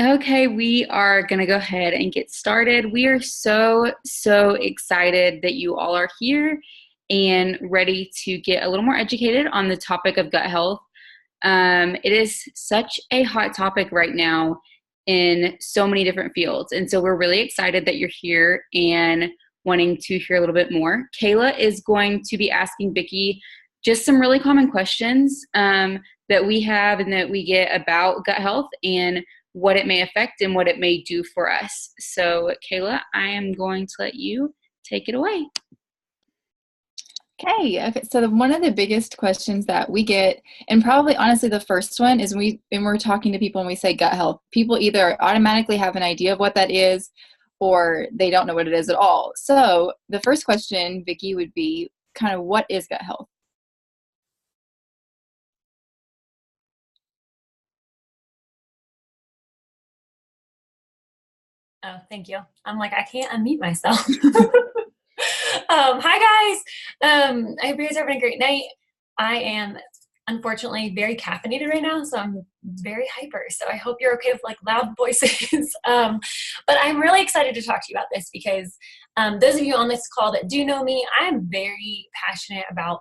Okay, we are going to go ahead and get started. We are so excited that you all are here and ready to get a little more educated on the topic of gut health. It is such a hot topic right now in so many different fields. And so we're really excited that you're here and wanting to hear a little bit more. Kayla is going to be asking Vicki just some really common questions that we have and that we get about gut health and what it may affect and what it may do for us. So, Kayla, I am going to let you take it away. Okay. So one of the biggest questions that we get, and probably honestly the first one, is when we're talking to people and we say gut health, people either automatically have an idea of what that is or they don't know what it is at all. So the first question, Vicki, would be kind of, what is gut health? Oh, thank you. I'm like, I can't unmute myself. Hi guys. I hope you guys are having a great night. I am unfortunately very caffeinated right now, so I'm very hyper. So I hope you're okay with like loud voices. But I'm really excited to talk to you about this because those of you on this call that do know me, I'm very passionate about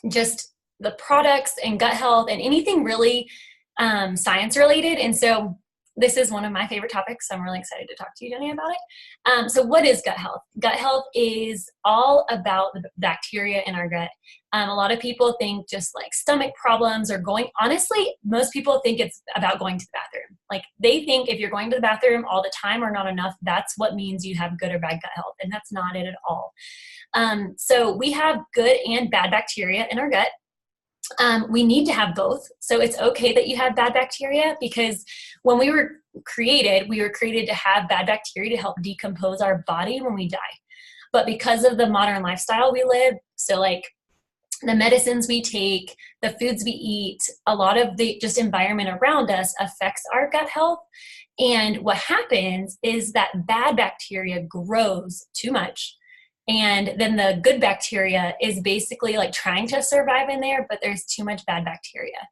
just the products and gut health and anything really science related. And so this is one of my favorite topics, so I'm really excited to talk to you, Jenny, about it. So what is gut health? Gut health is all about the bacteria in our gut. A lot of people think just like stomach problems or honestly, most people think it's about going to the bathroom. Like they think if you're going to the bathroom all the time or not enough, that's what means you have good or bad gut health, and that's not it at all. So we have good and bad bacteria in our gut. We need to have both. So it's okay that you have bad bacteria because when we were created to have bad bacteria to help decompose our body when we die. But because of the modern lifestyle we live, so like the medicines we take, the foods we eat, a lot of the just environment around us affects our gut health. And what happens is that bad bacteria grows too much. And then the good bacteria is basically like trying to survive in there, but there's too much bad bacteria.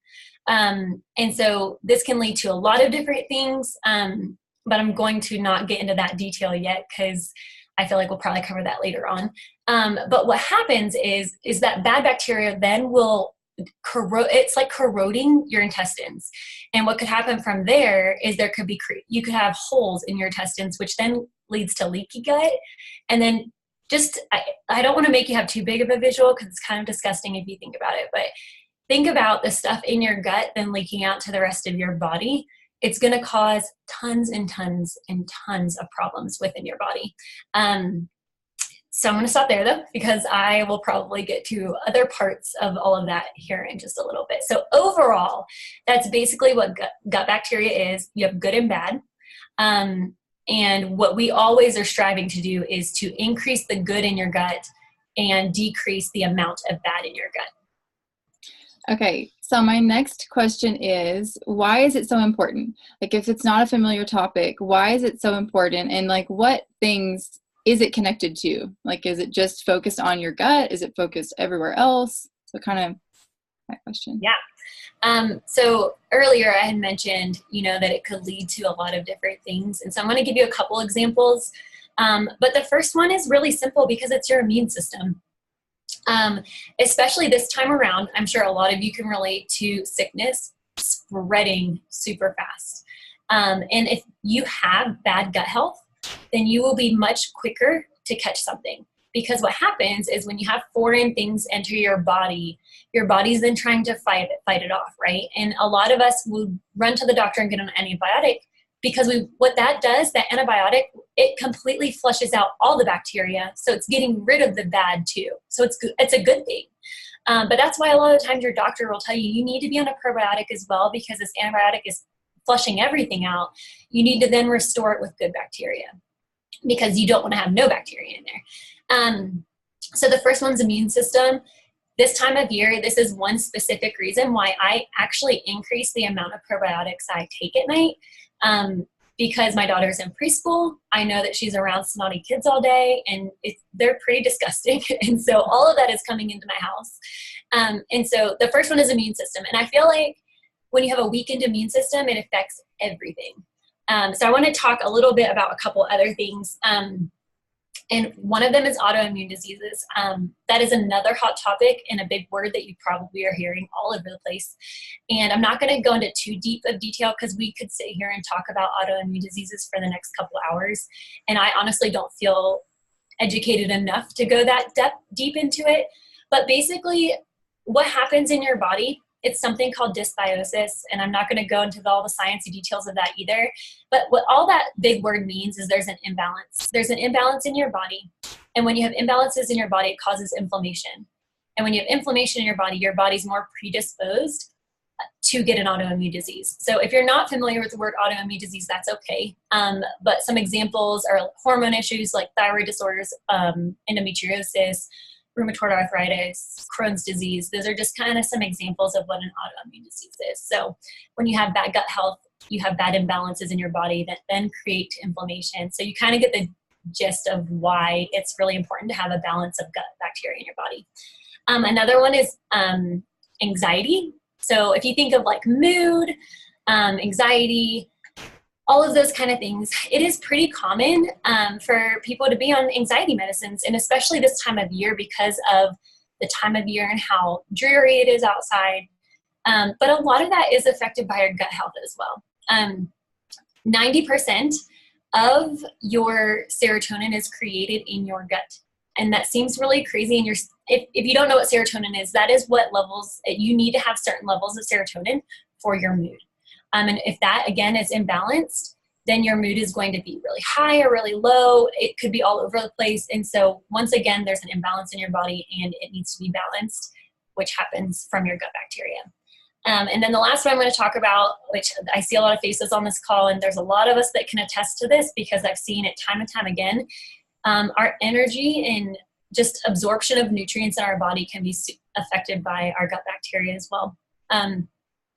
And so this can lead to a lot of different things, but I'm going to not get into that detail yet because I feel like we'll probably cover that later on. But what happens is that bad bacteria then will corrode. It's like corroding your intestines. And what could happen from there is you could have holes in your intestines, which then leads to leaky gut. And then I don't want to make you have too big of a visual because it's kind of disgusting if you think about it, but think about the stuff in your gut then leaking out to the rest of your body. It's going to cause tons and tons and tons of problems within your body. So I'm going to stop there though, because I will probably get to other parts of all of that here in just a little bit. So overall, that's basically what gut bacteria is. You have good and bad. And what we always are striving to do is to increase the good in your gut and decrease the amount of bad in your gut. Okay, so my next question is, why is it so important? Like if it's not a familiar topic, why is it so important? And like what things is it connected to? Like is it just focused on your gut? Is it focused everywhere else? So kind of my question. Yeah. So earlier I had mentioned, that it could lead to a lot of different things. And so I'm going to give you a couple examples. But the first one is really simple because it's your immune system. Especially this time around, I'm sure a lot of you can relate to sickness spreading super fast. And if you have bad gut health, then you will be much quicker to catch something. Because what happens is when you have foreign things enter your body's then trying to fight it off, right? And a lot of us will run to the doctor and get an antibiotic because what that does, that antibiotic, it completely flushes out all the bacteria. So it's getting rid of the bad too. So it's a good thing. But that's why a lot of times your doctor will tell you need to be on a probiotic as well because this antibiotic is flushing everything out. You need to then restore it with good bacteria because you don't want to have no bacteria in there. So the first one's immune system. This time of year, this is one specific reason why I actually increase the amount of probiotics I take at night. Because my daughter's in preschool, I know that she's around snotty kids all day and they're pretty disgusting. And so all of that is coming into my house. And so the first one is immune system. And I feel like when you have a weakened immune system, it affects everything. So I want to talk a little bit about a couple other things. And one of them is autoimmune diseases. That is another hot topic and a big word that you probably are hearing all over the place. And I'm not going to go into too deep of detail because we could sit here and talk about autoimmune diseases for the next couple hours. And I honestly don't feel educated enough to go that deep into it. But basically, what happens in your body, it's something called dysbiosis, and I'm not going to go into all the sciencey details of that either. But what all that big word means is there's an imbalance. There's an imbalance in your body, and when you have imbalances in your body, it causes inflammation. And when you have inflammation in your body's more predisposed to get an autoimmune disease. So if you're not familiar with the word autoimmune disease, that's okay. But some examples are hormone issues like thyroid disorders, endometriosis, rheumatoid arthritis, Crohn's disease. Those are just kind of some examples of what an autoimmune disease is. So when you have bad gut health, you have bad imbalances in your body that then create inflammation. So you kind of get the gist of why it's really important to have a balance of gut bacteria in your body. Another one is anxiety. So if you think of like mood, anxiety, all of those kind of things, it is pretty common for people to be on anxiety medicines, and especially this time of year because of the time of year and how dreary it is outside. But a lot of that is affected by our gut health as well. 90% of your serotonin is created in your gut. And that seems really crazy. And if you don't know what serotonin is, that is what levels, you need to have certain levels of serotonin for your mood. And if that, again, is imbalanced, then your mood is going to be really high or really low. It could be all over the place. And so once again, there's an imbalance in your body and it needs to be balanced, which happens from your gut bacteria. And then the last one I'm going to talk about, which I see a lot of faces on this call, and there's a lot of us that can attest to this because I've seen it time and time again. Our energy and just absorption of nutrients in our body can be affected by our gut bacteria as well.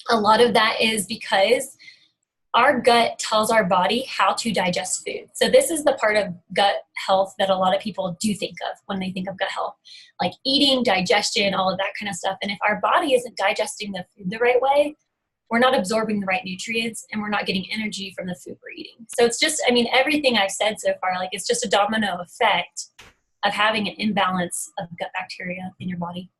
A lot of that is because our gut tells our body how to digest food. So this is the part of gut health that a lot of people do think of when they think of gut health, like eating, digestion, all of that kind of stuff. And if our body isn't digesting the food the right way, we're not absorbing the right nutrients and we're not getting energy from the food we're eating. So it's just, I mean, everything I've said so far, like it's just a domino effect of having an imbalance of gut bacteria in your body.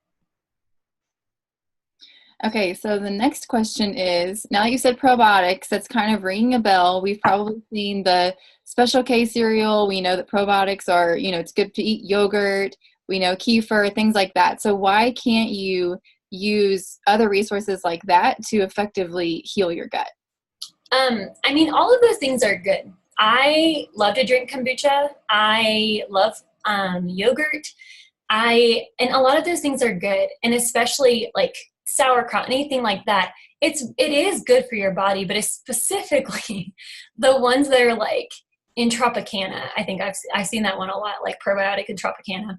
Okay, so the next question is, now that you said probiotics, that's kind of ringing a bell. We've probably seen the Special K cereal. We know that probiotics are, it's good to eat yogurt. We know kefir, things like that. So why can't you use other resources like that to effectively heal your gut? I mean, all of those things are good. I love to drink kombucha. I love yogurt. And a lot of those things are good. And especially like sauerkraut, anything like that, it is good for your body, but it's specifically the ones that are like in Tropicana. I think I've seen that one a lot, like probiotic and Tropicana.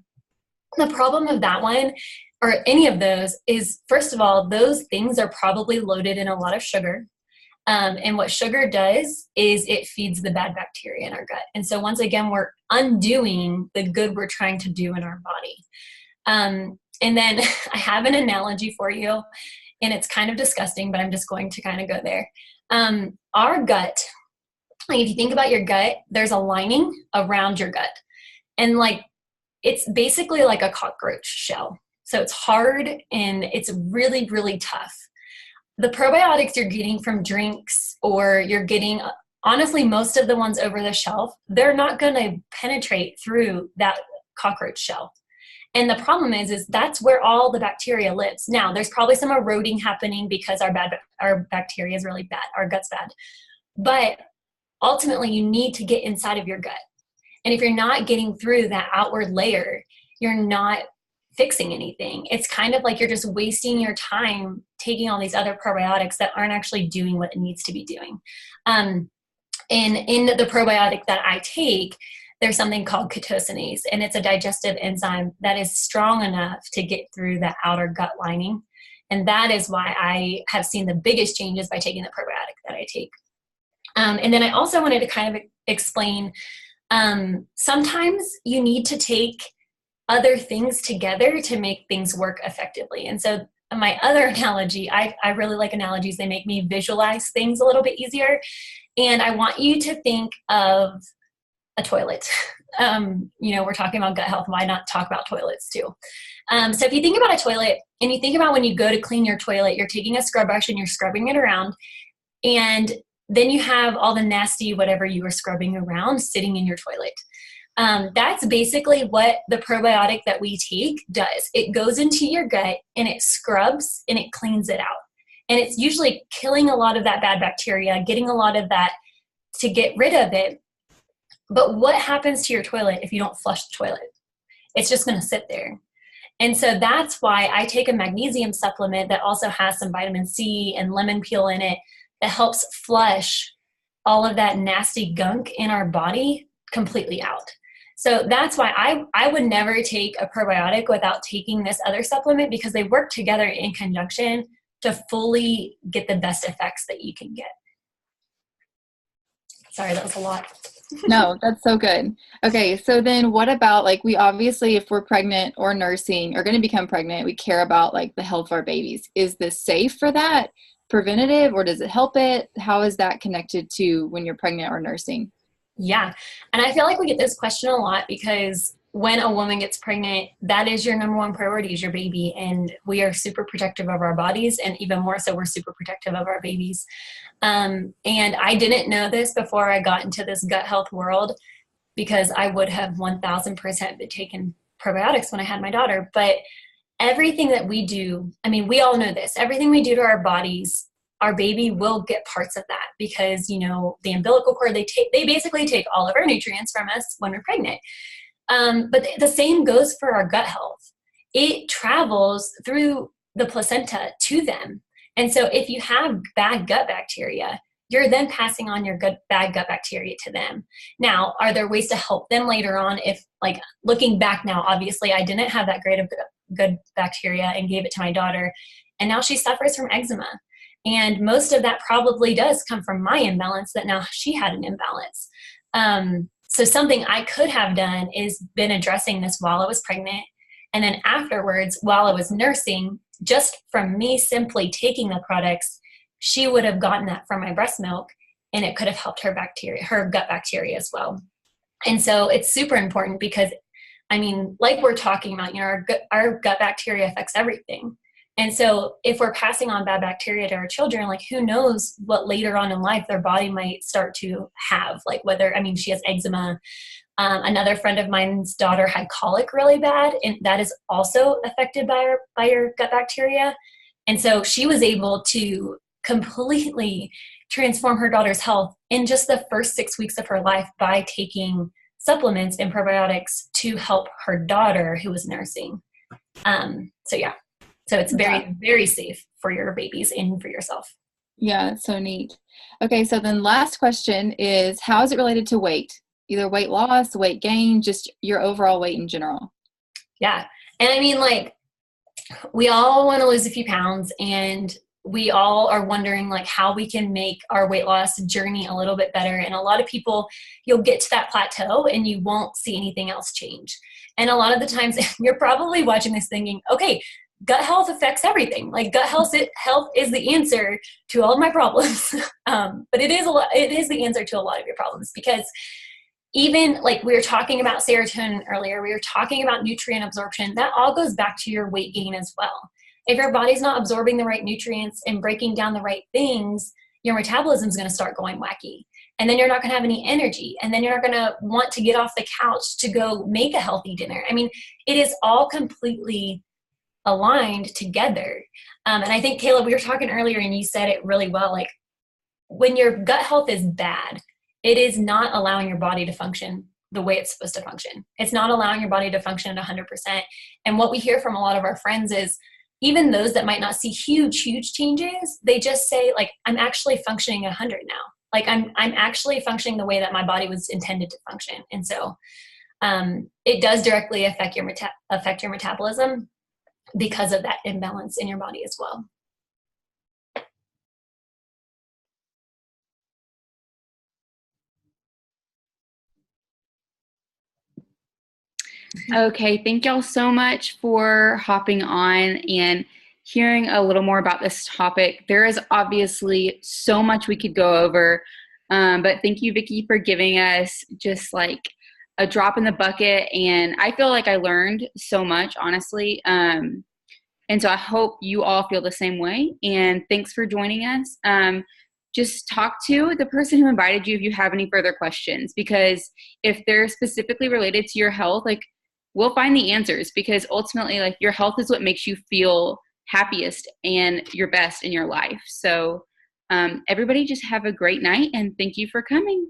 The problem of that one, or any of those, is first of all, those things are probably loaded in a lot of sugar. And what sugar does is it feeds the bad bacteria in our gut. And so once again, we're undoing the good we're trying to do in our body. And then I have an analogy for you, and it's kind of disgusting, but I'm just going to kind of go there. Our gut, like if you think about your gut, there's a lining around your gut. And like, it's basically like a cockroach shell. So it's hard and it's really, really tough. The probiotics you're getting from drinks, or you're getting, honestly, most of the ones over the shelf, they're not going to penetrate through that cockroach shell. And the problem is that's where all the bacteria lives. Now, there's probably some eroding happening because our bacteria is really bad, our gut's bad. But ultimately, you need to get inside of your gut. And if you're not getting through that outward layer, you're not fixing anything. It's kind of like you're just wasting your time taking all these other probiotics that aren't actually doing what it needs to be doing. And in the probiotic that I take, there's something called chitosanase, and it's a digestive enzyme that is strong enough to get through the outer gut lining. And that is why I have seen the biggest changes by taking the probiotic that I take. And then I also wanted to kind of explain, sometimes you need to take other things together to make things work effectively. And so my other analogy, I really like analogies. They make me visualize things a little bit easier. And I want you to think of a toilet. We're talking about gut health. Why not talk about toilets too? So if you think about a toilet and you think about when you go to clean your toilet, you're taking a scrub brush and you're scrubbing it around. And then you have all the nasty whatever you were scrubbing around sitting in your toilet. That's basically what the probiotic that we take does. It goes into your gut and it scrubs and it cleans it out. And it's usually killing a lot of that bad bacteria, getting a lot of that to get rid of it. But what happens to your toilet if you don't flush the toilet? It's just going to sit there. And so that's why I take a magnesium supplement that also has some vitamin C and lemon peel in it that helps flush all of that nasty gunk in our body completely out. So that's why I would never take a probiotic without taking this other supplement, because they work together in conjunction to fully get the best effects that you can get. Sorry, that was a lot. No, that's so good. Okay, so then what about, like, we obviously, if we're pregnant or nursing or going to become pregnant, we care about like the health of our babies. Is this safe for that? Preventative, or does it help it? How is that connected to when you're pregnant or nursing? Yeah. And I feel like we get this question a lot because when a woman gets pregnant, that is your number one priority, is your baby. And we are super protective of our bodies, and even more so, we're super protective of our babies. And I didn't know this before I got into this gut health world, because I would have 1000% been taking probiotics when I had my daughter. But everything that we do, I mean, we all know this, everything we do to our bodies, our baby will get parts of that, because, the umbilical cord, they basically take all of our nutrients from us when we're pregnant. But the same goes for our gut health. It travels through the placenta to them. And so if you have bad gut bacteria, you're then passing on your bad gut bacteria to them. Now, are there ways to help them later on? If, like, looking back now, obviously I didn't have that great of good bacteria and gave it to my daughter, and now she suffers from eczema. And most of that probably does come from my imbalance, that now she had an imbalance. So something I could have done is been addressing this while I was pregnant. And then afterwards, while I was nursing, just from me simply taking the products, she would have gotten that from my breast milk, and it could have helped her gut bacteria as well. And so it's super important because, I mean, like we're talking about, our gut bacteria affects everything. And so if we're passing on bad bacteria to our children, like, who knows what later on in life their body might start to have, like she has eczema. Another friend of mine's daughter had colic really bad, and that is also affected by your gut bacteria. And so she was able to completely transform her daughter's health in just the first 6 weeks of her life by taking supplements and probiotics to help her daughter who was nursing. So it's very, very safe for your babies and for yourself. Yeah, that's so neat. Okay, so then last question is, how is it related to weight? Either weight loss, weight gain, just your overall weight in general. Yeah. And I mean, like, we all want to lose a few pounds, and we all are wondering, like, how we can make our weight loss journey a little bit better. And a lot of people, you'll get to that plateau and you won't see anything else change. And a lot of the times you're probably watching this thinking, okay, gut health affects everything. Like, gut health is the answer to all of my problems. But it is the answer to a lot of your problems, because even, like, we were talking about serotonin earlier, we were talking about nutrient absorption, that all goes back to your weight gain as well. If your body's not absorbing the right nutrients and breaking down the right things, your metabolism is going to start going wacky. And then you're not going to have any energy. And then you're not going to want to get off the couch to go make a healthy dinner. I mean, it is all completely aligned together. And I think, Caleb, we were talking earlier and you said it really well, like, when your gut health is bad, it is not allowing your body to function the way it's supposed to function. It's not allowing your body to function at 100%. And what we hear from a lot of our friends is, even those that might not see huge changes, they just say, like, I'm actually functioning at 100 now. Like, I'm actually functioning the way that my body was intended to function. And so it does directly affect your metabolism because of that imbalance in your body as well. Okay, thank y'all so much for hopping on and hearing a little more about this topic. There is obviously so much we could go over. But thank you, Vicki, for giving us just like a drop in the bucket. And I feel like I learned so much, honestly. And so I hope you all feel the same way. And thanks for joining us. Just talk to the person who invited you if you have any further questions, because if they're specifically related to your health, like we'll find the answers, because ultimately like your health is what makes you feel happiest and your best in your life. So everybody just have a great night, and thank you for coming.